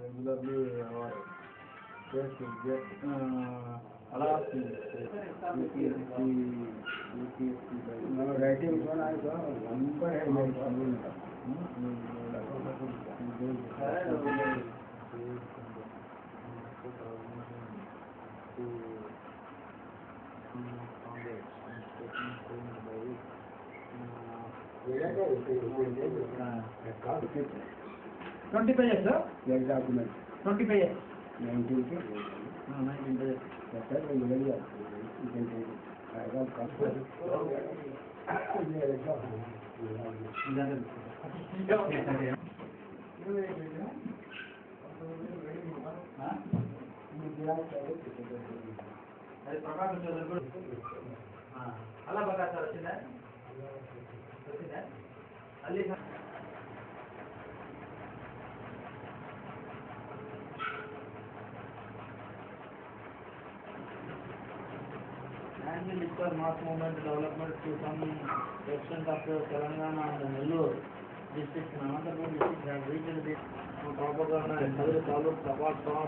Regularly our test to get alarms UPSC writing one I saw one per head $25 sir? Yes, document. 25 19 pages. 19 pages. That's right. You can take it. I got copy. And the liquor mass movement development to some extent of Telangana and Nellore district and Anandapur district have reached this propaganda and other taluks apart from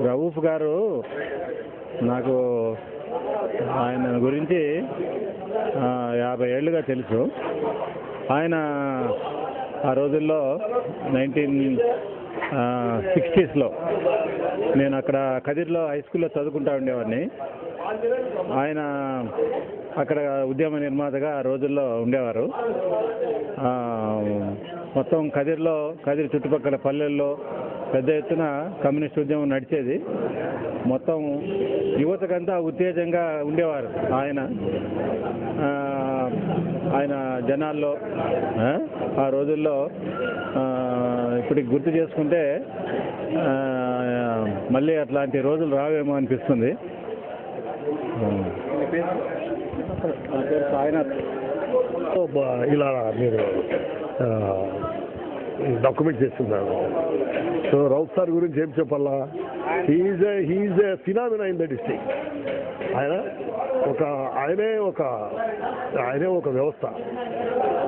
Rauf గారు నాకు ఆయన గురించి 50 ఏళ్ళుగా తెలుసు. ఆయన ఆ రోజుల్లో 1960s నేను అక్కడ కదిర్లో హై స్కూల్లో చదువుకుంటా ఉండేవాడిని. ఆయన అక్కడ ఉద్యమ నిర్మాతగా ఆ రోజుల్లో ఉండేవారు. మొత్తం కదిర్ చుట్టుపక్కల పల్లెల్లో పెద్ద ఎత్తున కమ్యూనిస్ట్ ఉద్యమం నడిచేది. మొత్తం యువతకంతా ఉత్తేజంగా ఉండేవారు ఆయన జనాల్లో. ఆ రోజుల్లో ఇప్పటికి గుర్తు చేసుకుంటే మళ్ళీ అట్లాంటి రోజులు రావేమో అనిపిస్తుంది. ఆయన ఇలా మీరు డాక్యుమెంట్ చేస్తున్నారు. సో రౌఫ్ సార్ గురించి ఏం చెప్పాలా? He's a phenomena in the district. ఆయనే ఒక వ్యవస్థ,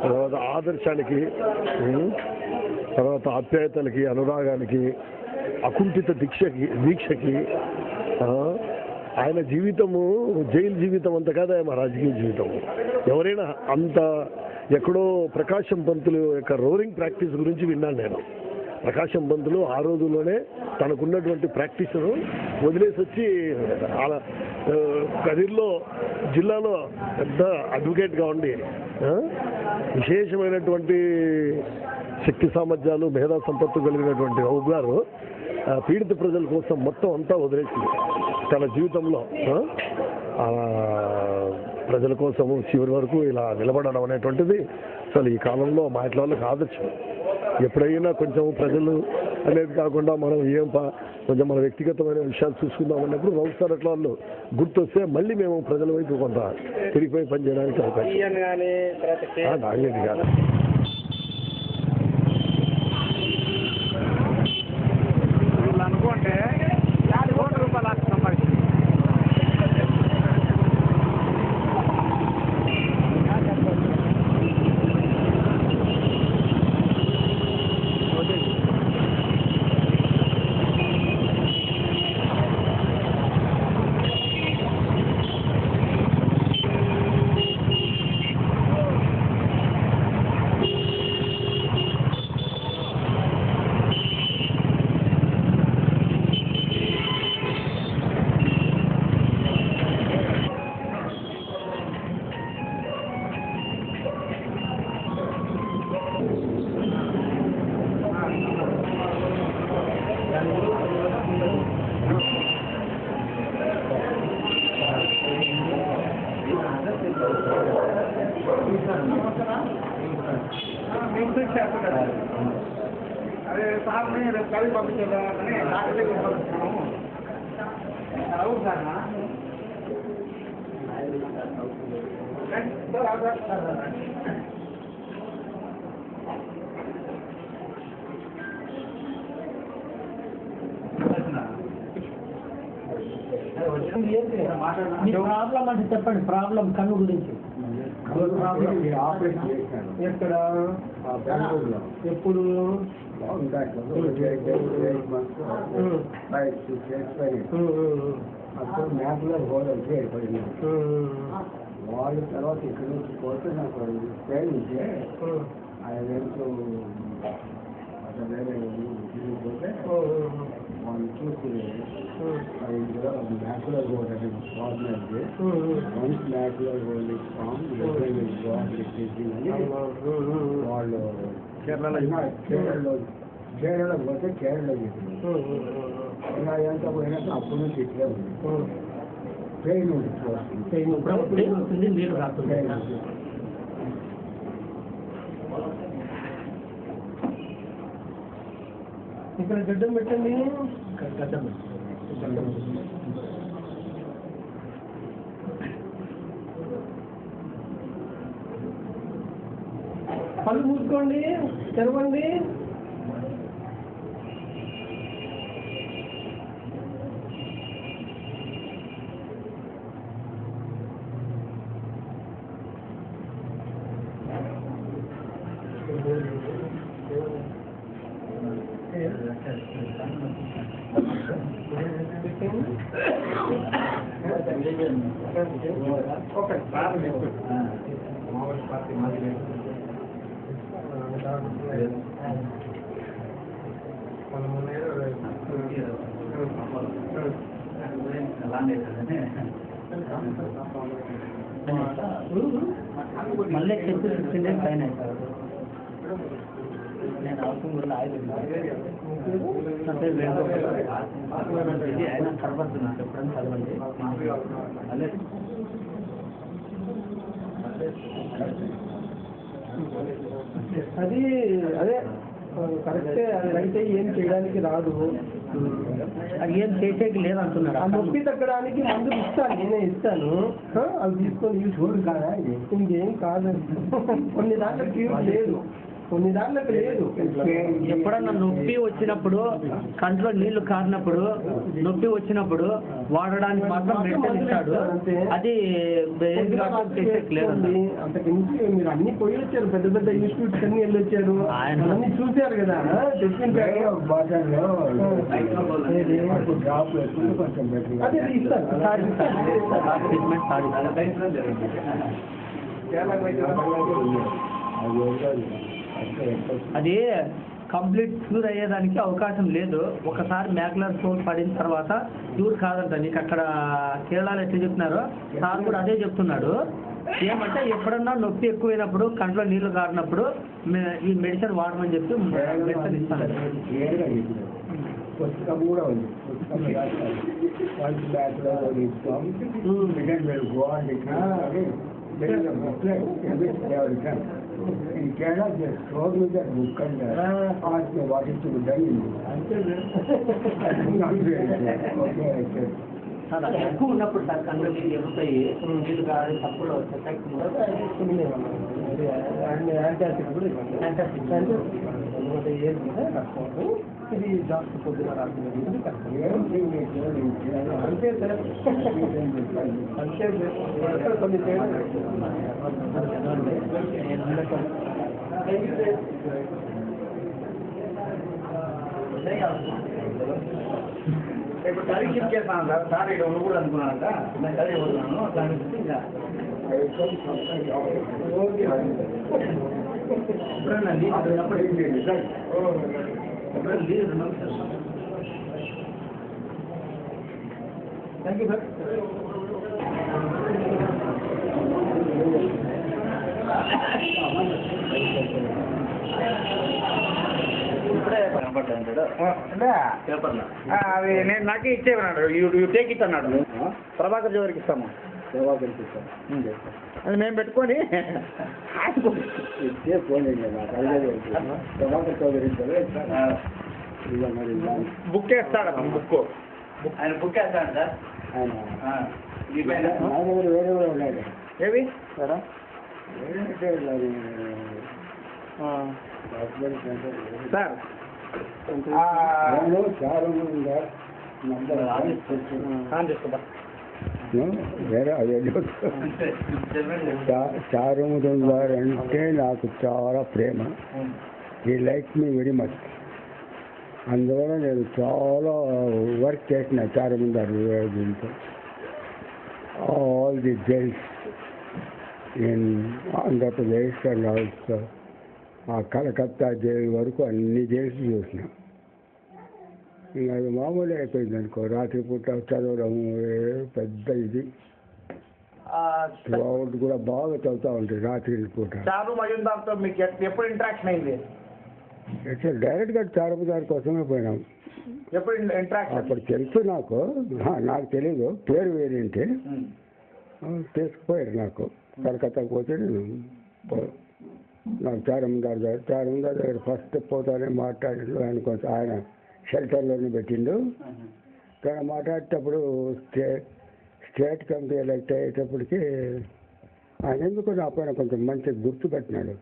తర్వాత ఆదర్శానికి, తర్వాత ఆప్యాయతలకి, అనురాగానికి, అకుంఠిత దీక్షకి. ఆయన జీవితము జైలు జీవితం అంత కాదు, మా రాజకీయ జీవితం. ఎవరైనా అంత ఎక్కడో ప్రకాశం పంతులు యొక్క రోలింగ్ ప్రాక్టీస్ గురించి విన్నాను నేను. ప్రకాశం పంతులు ఆ రోజుల్లోనే తనకున్నటువంటి ప్రాక్టీస్ను వదిలేసి వచ్చి కదిర్లో జిల్లాలో పెద్ద అడ్వకేట్గా ఉండి విశేషమైనటువంటి శక్తి సామర్థ్యాలు, మేధా సంపత్తు కలిగినటువంటి రౌఫ్ గారు పీడిత ప్రజల కోసం మొత్తం అంతా వదిలేసి తన జీవితంలో ప్రజల కోసము చివరి వరకు ఇలా నిలబడడం అనేటువంటిది అసలు ఈ కాలంలో మా ఇంట్లో వాళ్ళకి ఆదర్శం. ఎప్పుడైనా కొంచెం ప్రజలు అనేది కాకుండా మనం కొంచెం మన వ్యక్తిగతమైన విషయాలు చూసుకుందాం అన్నప్పుడు రౌసార్ అట్లా వాళ్ళు గుర్తొస్తే మళ్ళీ మేము ప్రజల వైపు కొంత తిరిగిపోయి పనిచేయడానికి అవకాశం నాగేది కాదు. అనుకుంటే 5 కోట్ల రూపాయలు సంపాదించింది. అదే సార్ రేపు కలిసి పంపించేదాన్ని డాక్టర్ దగ్గర పంపిస్తున్నాము. అవును సార్ ప్రాబ్లం అంటే చెప్పండి. ప్రాబ్లం కన్ను గురించి ఆపరేషన్ చేశాను. ఎక్కడ ఎప్పుడు అప్పుడు మ్యాప్లర్ హోల్ అంటే ఏర్పడింది. వాళ్ళు తర్వాత ఇక్కడ నుంచి పోతే నాకు ట్రైన్ ఉంటే అదేంటో అక్కడ వేరే పోతే వాళ్ళు చూసి ఇందులో మ్యాక్యులర్ హోల్ అనే ప్రాబ్లం అయితే వన్స్ మ్యాక్యులర్ హోల్ ఫామ్ అని వాళ్ళు కేరళలో పోతే కేరళలో చెప్పింది. ఇలా ఎంత పోయినాక అప్పుడు నుంచి ఇట్లే ఉంది. ట్రైన్ ఉంది నీళ్ళు రాస్తుంది. ఇక్కడ గడ్డం పెట్టండి. గడ్డం కళ్ళు మూసుకోండి, తెరవండి. మళ్ళీ చెప్పి 16 days పైన నేను అవసరం వల్ల ఆయన తర్వాత నాకు ఎప్పుడైనా చదవండి. అది అదే కరెక్టే, అది రైతే ఏం చేయడానికి రాదు. అది ఏం చేసేకి లేదంటున్నారు. ఆ నొప్పి తగ్గడానికి మందులు ఇస్తాను, నేనే ఇస్తాను. అవి తీసుకొని చూడు కాదా, ఇంకేం కాదు. కొన్ని దాంట్లో క్యూర్ లేదు, కొన్ని దాంట్లోకి లేదు. ఎప్పుడన్నా నొప్పి వచ్చినప్పుడు, కంట్లో నీళ్లు కారినప్పుడు, నొప్పి వచ్చినప్పుడు వాడడానికి మాత్రం మెడిసిన్ ఇస్తాడు. అది లేదండి. అంతకుమించి మీరు అన్ని పోయి వచ్చారు, పెద్ద పెద్ద ఇన్స్టిట్యూట్స్ అన్ని వెళ్ళొచ్చారు, ఆయన అన్ని చూశారు కదా. అదే ఇస్తాను. అది కంప్లీట్ క్యూర్ అయ్యేదానికి అవకాశం లేదు. ఒకసారి మ్యాక్యులర్ స్టోన్ పడిన తర్వాత క్యూర్ కాదంట. నీకు అక్కడ కేరళలో ఎట్లా చెప్తున్నారో సార్ కూడా అదే చెప్తున్నాడు. ఏమంటే ఎప్పుడన్నా నొప్పి ఎక్కువైనప్పుడు, కంట్లో నీళ్లు కారినప్పుడు ఈ మెడిసిన్ వాడమని చెప్పి మెడిసిన్ ఇస్తాను. పుస్తకం కూడా ఉంది. పుస్తకం రాస్తారు. ఫస్ట్ బ్యాచ్లో ఇస్తాం. సెకండ్ బ్యాచ్ గోవాకి in Kerala, they showed me that book and asked me what is to be done in it. Not very good. Okay, I said. ఎక్కువ ఉన్నప్పుడు సార్ కళ్ళు ఎరుగుతాయి నీళ్ళు కాదు తప్పులు యాంటాసిడ్ కూడా యాంటాసిడ్ అంటే ఇది జాస్తి పొద్దున రాస్తుంది అంతే సార్ అంతే కొన్ని ఇప్పుడు కర్రీ షిఫ్ట్ చేస్తాను సార్. సార్ ఇక్కడ ఉండకూడదు అనుకున్నానంట. నేను కర్రీ వస్తున్నాను దాని గురించి ఇంకా ఎప్పుడన్నా లీవ్ ఉన్నప్పుడు ఏం చేయండి సార్. ఎప్పుడైనా లీవ్ ఉన్నాం సార్. Thank you sir. అది నేను నాకే ఇచ్చేవన్నాడు. యూ టేక్ ఇట్ అన్నాడు. ప్రభాకర్ చౌదరికి ఇస్తాము. ప్రభాకర్కి ఇస్తాం. అది మేము పెట్టుకొని ఇచ్చే ఫోన్ ప్రభాకర్ చౌదరి బుక్ వేస్తాడు. బుక్ ఆయన బుక్ వేస్తాడు సార్. ఆయన నా దగ్గర వేరే కూడా ఉన్నాయి. ఏవి సారా సార్ వేరే అదే చారుముదర్ అంటే నాకు చాలా ప్రేమ. ఈ లైక్ మీ వెరీ మచ్. అందువల్ల నేను చాలా వర్క్ చేసిన చారుముదర్ దీంతో. All the jails in Andhra Pradesh and also ఆ కలకత్తా జైలు వరకు అన్ని జైల్స్ చూసిన. ఇంకా అది మామూలు అయిపోయింది అనుకో. రాత్రిపూట చదవడం పెద్ద ఇది. అవుట్ కూడా బాగా చదువుతూ ఉంటుంది రాత్రి పూట. చారు మజుందార్తో మీకు ఎప్పుడు ఇంటరాక్షన్ అయింది? ఎట్లా డైరెక్ట్గా చారుముదార్ కోసమే పోయినాం. ఎప్పుడు ఇంటరాక్షన్? అప్పుడు తెలుసు నాకు. నాకు తెలీదు, పేరు వేరేంటి. తీసుకుపోయారు నాకు. కలకత్తాకు పోతే నాకు చారుముదార్ దగ్గర ఫస్ట్ పోతానే మాట్లాడిండు. ఆయన కొంచెం ఆయన షెల్టర్లోనే పెట్టిండు. కానీ మాట్లాడేటప్పుడు స్టేట్ కమిటీ ఎలక్ట్ అయ్యేటప్పటికి ఆయన ఎందుకు నా పైన కొంచెం మంచిగా గుర్తు పెట్టినాడు.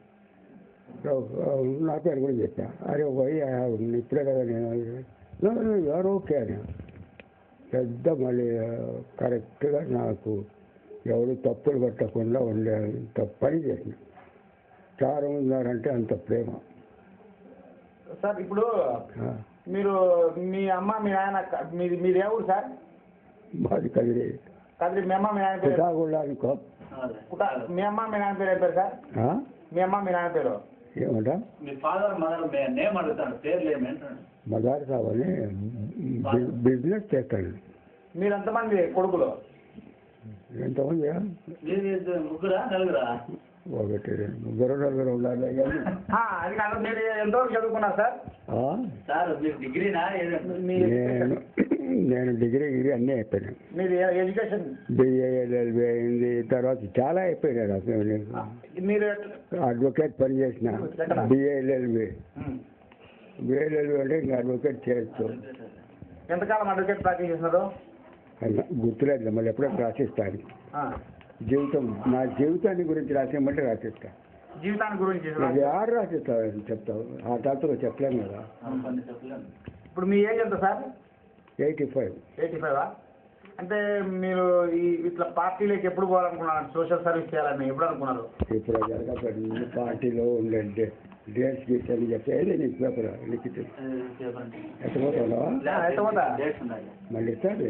నా పేరు కూడా చెప్పా. అరే పోయి ఇప్పుడే కదా నేను ఎవరు ఓకే అని పెద్ద మళ్ళీ కరెక్ట్గా నాకు ఎవరు తప్పులు పట్టకుండా ఉండే అంత పని చేసిన. చారుముదారంటే అంత ప్రేమ సార్. ఇప్పుడు మీరు మీ అమ్మ మీ నాయన మీరు ఏ ఊరు సార్? మాది కదిరి. కదిరి. మీ అమ్మ మీ నాయన పేరు? అనుకో. మీ అమ్మ మీ నాయన పేరు ఏం పేరు సార్? మీ అమ్మ మీ నాయన పేరు ఏమంటా? మీ ఫాదర్ మదర్ నేమ్ అడుగుతాను, పేర్లు ఏమేంటాడు? మదార్ సాబ్ అని బిజినెస్ చేస్తాడు. మీరు ఎంతమంది కొడుకులు? ఎంతమంది? ముగ్గురా నలుగురా? ఒకటి ముగ్గురు నలుగురు ఉండాలి. అది కాదు. మీరు ఎంతవరకు చదువుకున్నారు సార్? సార్ మీరు డిగ్రీనా? నేను డిగ్రీ అన్నీ అయిపోయినాను. మీరు ఎడ్యుకేషన్ బిఏ ఎల్ఎల్బి అయింది. తర్వాత చాలా అయిపోయినాయి నాకు. మీరు అడ్వకేట్ పని చేసిన. బిఏ ఎల్ఎల్బి అంటే ఇంకా అడ్వకేట్ చేయొచ్చు. ఎంతకాలం అడ్వకేట్ ప్రాక్టీస్ చేస్తున్నారు? గుర్తులేదు, మళ్ళీ ఎప్పుడో రాసిస్తాను. జీవితం నా జీవితాన్ని గురించి రాసేయమంటే రాసిస్తా. జీవితాన్ని గురించి ఎవరు రాసిస్తావు చెప్తావు? ఆ టాపిక్ చెప్పలేము కదా. ఇప్పుడు మీ ఏజ్ ఎంత సార్? 85. 85 అంటే మీరు ఇట్లా పార్టీలోకి ఎప్పుడు పోవాలనుకున్నారు? సోషల్ సర్వీస్ చేయాలని ఎప్పుడు అనుకున్నారు? ఇప్పుడు జరగబడి పార్టీలో ఉండే డేట్స్ గీట్స్ అని చెప్పేది నీకు పేపర్ లిఖితం ఎత్తపోతావా? మళ్ళీ ఇస్తాడు.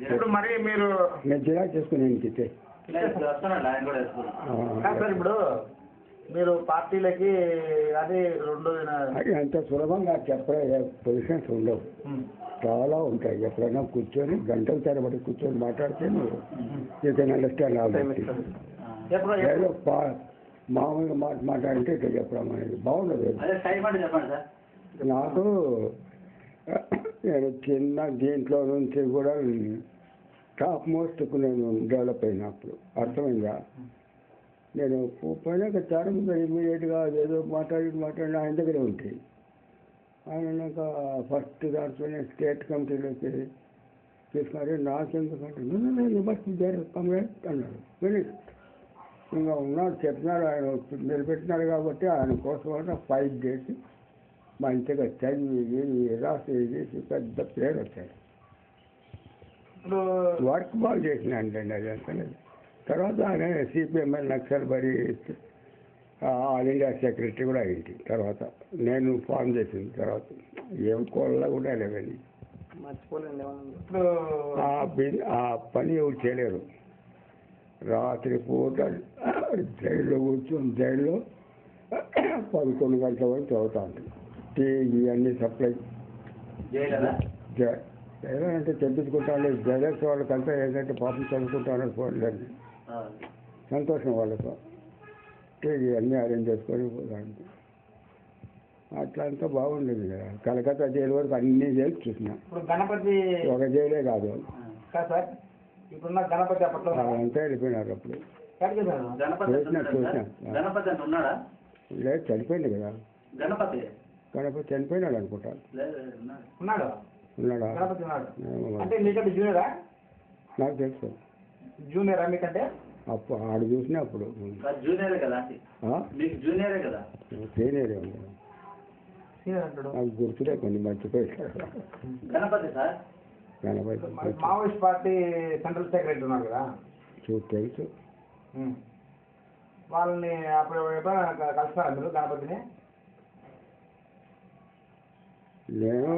ఇప్పుడు మరి మీరు నేను జిరాక్స్ చేసుకుని ఇస్తే సార్ ఇప్పుడు మీరు పార్టీలకి అది రెండు అంత సులభంగా చెప్పే పొజిషన్స్ ఉండవు, చాలా ఉంటాయి. ఎప్పుడైనా కూర్చొని గంటల తరబడి కూర్చొని మాట్లాడితే నువ్వు you can understand all that. ఏదో మామూలుగా మాట్లాడితే ఇట్లా చెప్పడం అనేది బాగుండదు. చెప్పండి సార్. నాకు నేను చిన్న దీంట్లో నుంచి కూడా టాప్ మోస్ట్కు నేను డెవలప్ అయినప్పుడు అర్థమైందా. నేను పోయినాక చాలా మంది ఇమీడియట్గా ఏదో మాట్లాడి ఆయన దగ్గరే ఉంటాయి. ఆయన నాకు ఫస్ట్ దాంట్లోనే స్టేట్ కమిటీలోకి తీసుకున్నారు. నాకెందుకంటే నేను ఫస్ట్ అన్నాడు. ఫినిష్ ఇంకా ఉన్నాడు చెప్పినాడు, ఆయన నిలబెట్టినాడు కాబట్టి ఆయన కోసం 5 days మంచిగా చదివి రాసి చేసి పెద్ద పేరు వచ్చాడు. వర్క్ బాగా చేసినాడు అండి అది అంతా. తర్వాత ఆయన CPML Naxalbari all India secretary కూడా అయింది. తర్వాత నేను ఫామ్ చేసిన తర్వాత ఏం కోళ్ళ కూడా లేవని ఆ పని ఎవరు చేయలేరు. రాత్రి పూట జైల్లో కూర్చొని జైల్లో 11 గంటల వరకు చదువుతా ఉంటుంది. టీ ఇవన్నీ సప్లై జైలు అంటే తెప్పించుకుంటాను. జైలర్స్ వాళ్ళకంతా ఏంటంటే పాపం చదువుకుంటాను పోలేదు, సంతోషం వాళ్ళతో. టీ ఇవన్నీ అరేంజ్ చేసుకొని పోతాను. అట్లా అంతా బాగుండేది కదా. కలకత్తా జైలు వరకు అన్ని జైలు చూసిన. గణపతి ఒక జైలే కాదు, ఇప్పుడున్న గణపతి అప్పట్లో అంతా వెళ్ళిపోయినారు అప్పుడు. చూసిన లేదు, చనిపోయింది కదా. గణపతి చనిపోయినాడు అనుకుంటా. ఉన్నాడా? అంటే మీకంటే జూనియరా? నాకు తెలుసు. జూనియరా మీకంటే? అప్పుడు ఆడు చూసినా అప్పుడు జూనియరే కదా. జూనియరే కదా. సీనియరే ఉంది. నాకు గుర్తులే కొన్ని మర్చిపోయాడు. Ganapathi sir, Ganapathi Maoist party central secretary ఉన్నారు కదా, తెలుసు. వాళ్ళని అప్పుడు ఎప్పుడైనా కలుస్తున్నారు మీరు గణపతిని? నేను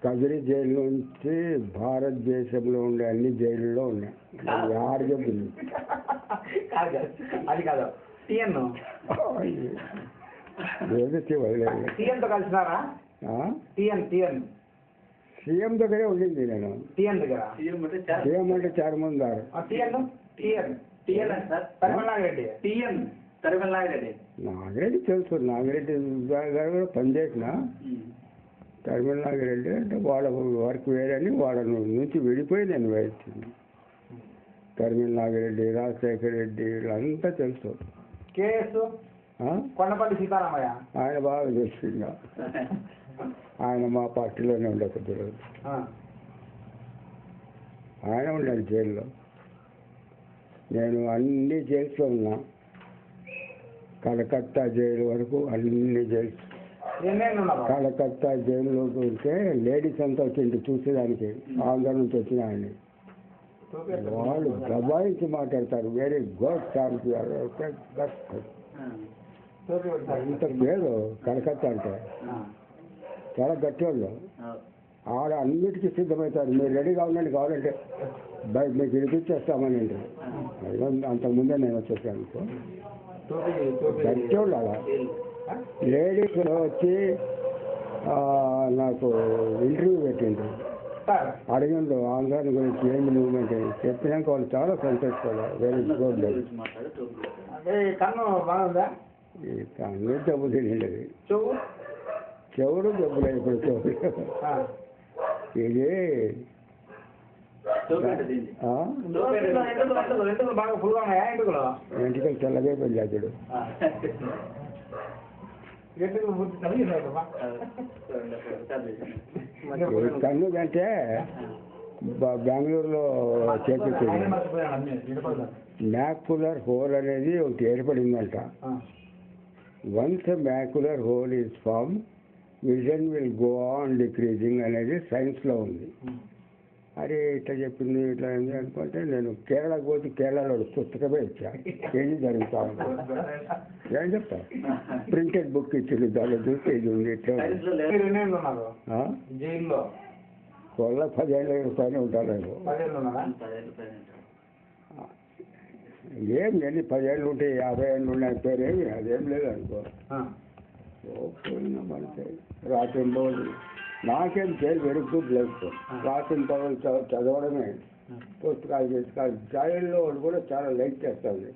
కదిరి జైలు నుంచి భారతదేశంలో ఉండే అన్ని జైళ్ళలో ఉన్నాయి. ఆరు చెప్పింది అది కాదు. టీఎన్ ఏదైతే వదిలేదు. టీఎన్తో కలిసినారా? టీఎన్ సీఎం దగ్గరే ఉండింది నేను. టీఎన్ దగ్గర సీఎం అంటే చాలా మంది ఉన్నారు. నాగిరెడ్డి తెలుసు. నాగిరెడ్డి గారు కూడా పనిచేసిన. తరిమల నాగిరెడ్డి అంటే వాళ్ళ వర్క్ వేరని వాళ్ళ నుంచి విడిపోయి నేను వేస్తుంది. తరిమల నాగిరెడ్డి, రాజశేఖర రెడ్డి వీళ్ళంతా తెలుసు. కేఎస్ కొండపల్లి సీతారామయ్య ఆయన బాగా తెలుసు. ఆయన మా పార్టీలోనే ఉండే కొద్ది రోజు. ఆయన ఉన్నాడు జైల్లో. నేను అన్ని జైల్స్లో ఉన్నా. కలకత్తా జైలు వరకు అన్ని జైల్స్. కలకత్తా జైల్లో ఉంటే లేడీస్ అంతా వచ్చింది చూసేదానికి. ఆంధ్ర నుంచి వచ్చిన ఆయన వాళ్ళు దబాయించి మాట్లాడతారు. Very good champion. ఇంత పేరు కలకత్తా అంటే చాలా గట్టి వాళ్ళు. ఆడ అన్నిటికీ సిద్ధమవుతారు. మీరు రెడీగా ఉండండి, కావాలంటే బయట మీకు వినిపించేస్తామని అంటారు. అంతకుముందే నేను వచ్చేసాను. గట్టి వాళ్ళు అలా. లేడీస్ వచ్చి నాకు ఇంటర్వ్యూ పెట్టిండ్రు. అడిగిండ్రు ఆంధ్రాని గురించి ఏంటి మూవ్మెంట్ చెప్పినాక వాళ్ళు చాలా సంతోషపడ్డారు. Very good. ఈ కన్ను జబ్బు తెలియలేదు. చెవుడు జబ్బులేదు. ఇప్పుడు చెవుడు ఇది ఎంటికలు తెల్లగా పెళ్ళాడు. కన్ను కంటే బెంగళూరులో చేపించింది. మ్యాక్యులర్ హోల్ అనేది ఒకటి ఏర్పడిందంట. Once macular hole is form, vision will go on decreasing అనేది సైన్స్లో ఉంది. అరే ఇట్లా చెప్పింది ఇట్లా ఉంది అనుకుంటే నేను కేరళకు పోతే కేరళలో పుస్తకమే ఇచ్చా. ఏది జరుగుతా ఉంది ఏం చెప్తా. ప్రింటెడ్ బుక్ ఇచ్చింది, దానిలో చూస్తే ఇది ఉంది ఇట్లా. వాళ్ళ 10 ఏళ్ళ పైన ఉంటారు. ఏం ఎన్ని 10 ఏళ్ళు ఉంటే 50 ఏళ్ళు ఉన్నాయి పేరేమి అదేం లేదు అనుకో. మనకి రాత్రి రోజు నాకేం చేయాలి. Very good life. రాత్రి పగలు చదవడమే, పుస్తకాలు చేసుకోవాలి. జైల్లో కూడా చాలా లైక్ చేస్తుంది.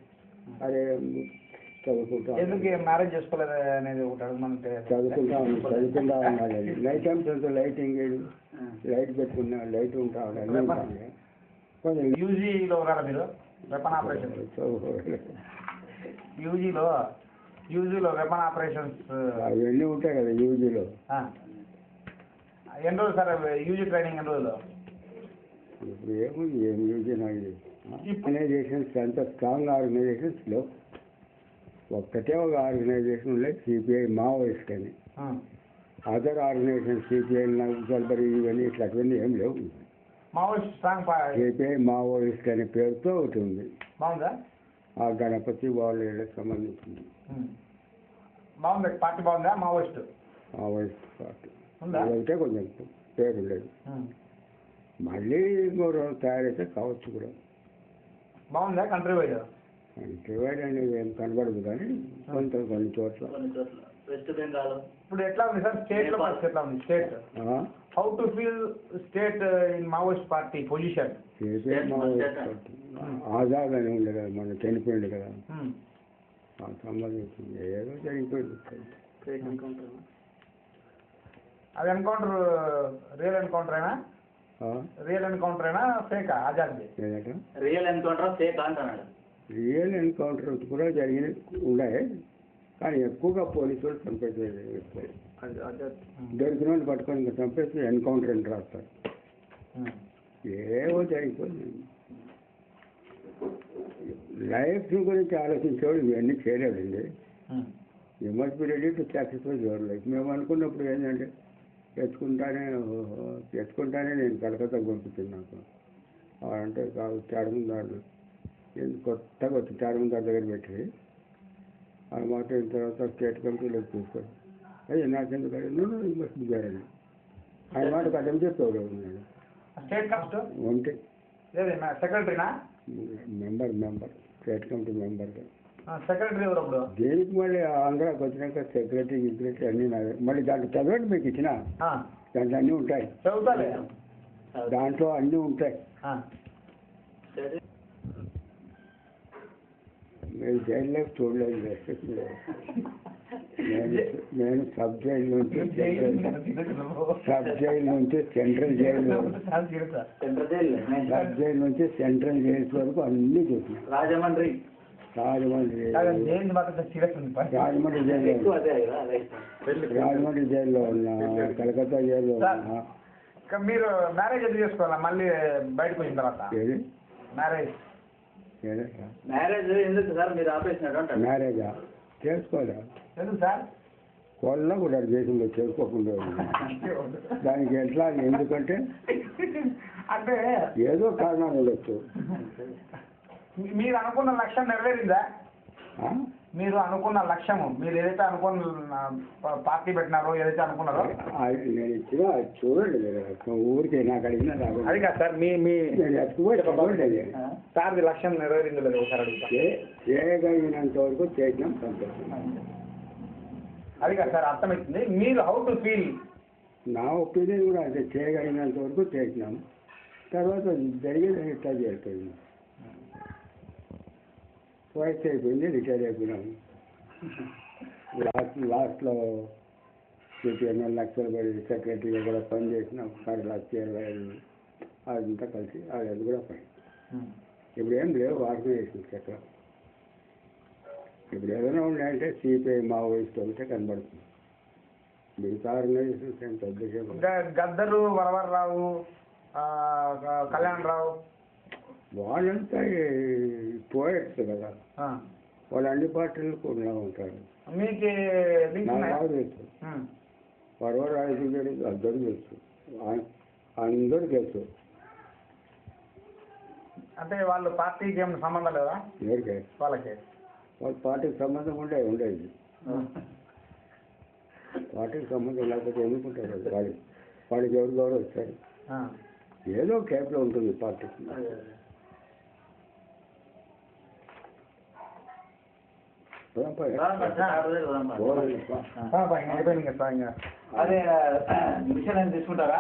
అదే చదువుకుంటా ఎందుకు మ్యారేజ్ చేసుకోలేదు అనేది ఒకటి అడగమంటే చదువుకుంటా ఉన్నాడు. నైట్ టైమ్స్ అంతా లైటింగ్ లైట్ పెట్టుకున్నా లైట్ ఉంటా అన్నీ ఉంటాయి. కొంచెం యూజీలో ఉన్నారా మీరు వెపన్ ఆపరేషన్ యూజీలో వెపన్ ఆపరేషన్స్ అవన్నీ ఉంటాయి కదా యూజీలో. ఎన్ని రోజులు సార్ యూజీ ట్రైనింగ్ ఎన్ని రోజులు? ఇప్పుడు ఏముంది ఏం యూజీ నాకు ఆర్గనైజేషన్స్ అంత స్ట్రాంగ్ ఆర్గనైజేషన్స్ లేవు. ఒక్కటే ఒక ఆర్గనైజేషన్ లేదు సిపిఐ మావోయిస్ట్ అని. అదర్ ఆర్గనైజేషన్ సిపిఐ నక్సల్బరీ ఇవన్నీ ఇట్లాంటివన్నీ ఏం లేవు. మావోయిస్ట్ స్ట్రాంగ్ సిపిఐ మావోయిస్ట్ అనే పేరుతో ఒకటి ఉంది. బాగుందా? ఆ గణపతి వాళ్ళకి సంబంధించింది. బాగుంది పార్టీ బాగుందా? మావోయిస్ట్ పార్టీ ఉందా? ఒకటే కొంచెం పేరు లేదు. మళ్ళీ ఇంకో రోజు తయారైతే కావచ్చు కూడా. బాగుందా కంట్రీ వైడ్? కంట్రీ వైడ్ అనేది ఏం కనబడదు కానీ కొన్ని చోట్ల. వెస్ట్ బెంగాల్ ఇప్పుడు ఎట్లా ఉంది సార్? స్టేట్ లో ఎట్లా ఉంది state? How to feel state in Maoist party position? Azad అని ఉండే కదా మన చనిపోయింది కదా సంబంధించింది ఏదో జరిగిపోయింది. అది ఎన్కౌంటర్ రియల్ ఎన్కౌంటర్ అయినా ఫేకా? ఆజాద్ రియల్ ఎన్కౌంటర్ ఫేక్ అంటున్నాడు. రియల్ ఎన్కౌంటర్ కూడా జరిగిన ఉన్నాయి కానీ ఎక్కువగా పోలీసులు చంపేసేది. దొరికిన వాళ్ళు పట్టుకొని ఇంకా చంపేసి ఎన్కౌంటర్ అని రాస్తారు. ఏవో జరిగిపోయింది. లైఫ్ గురించి ఆలోచించేవాడు ఇవన్నీ చేయలేదండి. You must be ready to sacrifice your life. మేము అనుకున్నప్పుడు ఏంటంటే తెచ్చుకుంటానే నేను కలకత్తాకు పంపించాను. నాకు అంటే కాదు చార్మినార్ కొత్తగా వచ్చి చార్మినార్ దగ్గర పెట్టి ఆ మాట అయిన తర్వాత స్టేట్ కమిటీలోకి తీసుకోండి. అయ్యే నాకెందుకు అడిగి మస్ట్ బి గారండి ఆయన మాట కట్టం చెప్పేవాడు. నేను స్టేట్ కాస్ట్ ఉంటే సెక్రటరీనా మెంబర్ స్టేట్ కమిటీ మెంబర్గా. సెక్రటరీ ఎవరు? దేనికి మళ్ళీ ఆంధ్రాకి వచ్చినాక సెక్రటరీ అన్నీ మళ్ళీ దాంట్లో చదవండి మీకు ఇచ్చిన దాంట్లో అన్నీ ఉంటాయి. చదువుతాలే దాంట్లో అన్నీ ఉంటాయి. నేను జైలు లైఫ్ చూడలేదు. నేను సబ్ జైలు నుంచి సెంట్రల్ జైలు సెంట్రల్ జైల్స్ వరకు అన్నీ చూసిన. రాజమండ్రి జైల్లో ఉన్నా, కలకత్తా జైల్లో ఉన్నా. మీరు మ్యారేజ్ ఎందుకు చేసుకోవాలా మళ్ళీ బయటకు వచ్చిన తర్వాత? మ్యారేజ్ ఎందుకు సార్ మీరు ఆపేసినారు? మ్యారేజా చేసుకోదా? ఎందుకు సార్? వాళ్ళ కూడా దేశంలో చేసుకోకుండా దానికి ఎట్లా? ఎందుకంటే అంటే ఏదో కారణాలు ఉండొచ్చు. మీరు అనుకున్న లక్ష్యం నెరవేరిందా? మీరు అనుకున్న లక్ష్యము మీరు ఏదైతే అనుకున్న పార్టీ పెట్టినారో ఏదైతే అనుకున్నారో నేను ఇచ్చిన చూడండి. ఊరికి నాకు అడిగినా అది కాదు సార్. సార్ లక్ష్యం నెరవేరింది లేదు ఒకసారి అడుగుతా. చేయగలిగినంత వరకు చేసినాం సంతోషం. అది కాదు సార్ అర్థమవుతుంది. మీరు హౌ టు ఫీల్? నా ఒపీనియన్ కూడా అంటే చేయగలిగినంత వరకు చేసినాం. తర్వాత జరిగేది ఎట్లా చేరిపోయింది. వయసు అయిపోయింది, రిటైర్ అయిపోయినాము. లాస్ట్లో సిపిఎంఎల్ నక్సల్బరీ సెక్రటరీగా కూడా పనిచేసినాం. ఒకసారి లాస్ట్ ఇయర్ అదంతా కలిసి అది కూడా పని. ఇప్పుడు ఏం లేవు ఆర్గనైజేషన్స్ ఎక్కడ. ఇప్పుడు ఏదైనా ఉన్నాయంటే సిపిఐ మావోయిస్ట్ ఒకటే కనబడుతుంది. మిగతా ఆర్గనైజేషన్స్ ఏం పెద్ద గద్దరు, వరవర్రావు, కళ్యాణ్ రావు వాళ్ళంతా పోయట్స్ కదా. వాళ్ళు అన్ని పార్టీలు కూడా ఉంటారు. మీకు తెలుసు పర్వరాజు అందరూ తెలుసు, అందరూ తెలుసు. అంటే వాళ్ళు పార్టీకి ఏమైనా సంబంధం లేదా? ఎవరికే? వాళ్ళకి వాళ్ళ పార్టీకి సంబంధం ఉండేది. పార్టీకి సంబంధం లేకపోతే ఎందుకుంటారు? వాడికి ఎవరు గౌరవ వచ్చారు. ఏదో క్యాప్లో ఉంటుంది పార్టీకి. అదే మిషన్ అని తీసుకుంటారా?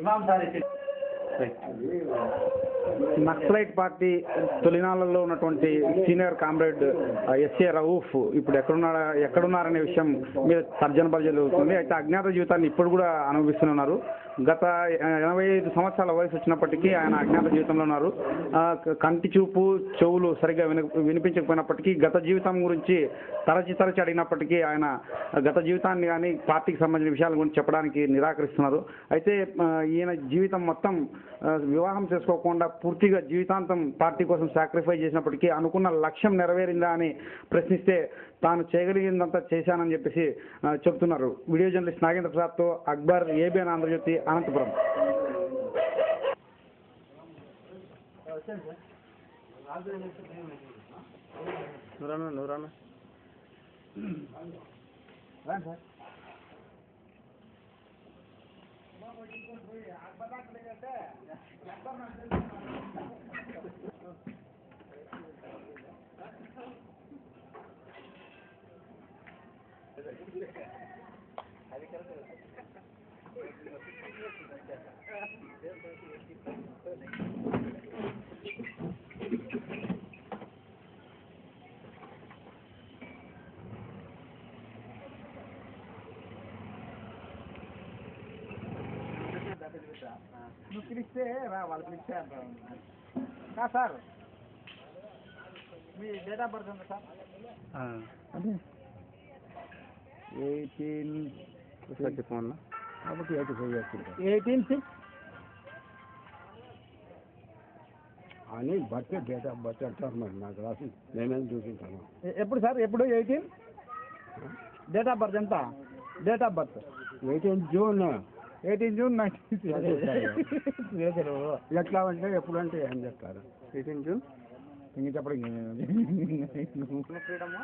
ఇమాం సార్ నక్సలైట్ పార్టీ తొలినాళ్ళలో ఉన్నటువంటి సీనియర్ కామ్రేడ్ ఎస్ఏ రౌఫ్ ఇప్పుడు ఎక్కడున్నారనే విషయం మీద తర్జన భర్జన జరుగుతుంది. అయితే అజ్ఞాత జీవితాన్ని ఇప్పుడు కూడా అనుభవిస్తున్నారు. గత 85 సంవత్సరాల వయసు వచ్చినప్పటికీ ఆయన అజ్ఞాత జీవితంలో ఉన్నారు. కంటి చూపు చెవులు సరిగ్గా వినిపించకపోయినప్పటికీ గత జీవితం గురించి తరచి అడిగినప్పటికీ ఆయన గత జీవితాన్ని కానీ పార్టీకి సంబంధించిన విషయాల గురించి చెప్పడానికి నిరాకరిస్తున్నారు. అయితే ఈయన జీవితం మొత్తం వివాహం చేసుకోకుండా పూర్తిగా జీవితాంతం పార్టీ కోసం సాక్రిఫైస్ చేసినప్పటికీ అనుకున్న లక్ష్యం నెరవేరిందా అని ప్రశ్నిస్తే తాను చేయగలిగిందంతా చేశానని చెప్పేసి చెప్తున్నారు. వీడియో జర్నలిస్ట్ నాగేంద్ర ప్రసాద్తో అక్బర్, ఏబిఎన్ ఆంధ్రజ్యోతి, అనంతపురం. నువ్వు పిలిస్తే రా, వాళ్ళు పిలిస్తే అంటారు సార్. మీ డేట్ ఆఫ్ బర్త్ ఎంత సార్? 18/6 అని బర్త్ డేట్ ఆఫ్ బర్త్ అంటారు. మరి నాకు రాసి నేనేం చూపించాను. ఎప్పుడు సార్? ఎప్పుడు 18 డేట్ ఆఫ్ బర్త్ ఎంత? Date of birth 18 June 1960. ఎట్లా అంటే ఎప్పుడు అంటే ఏం చెప్తారు? 18 జూన్ ఇంక చెప్పడం ఫ్రీడమ్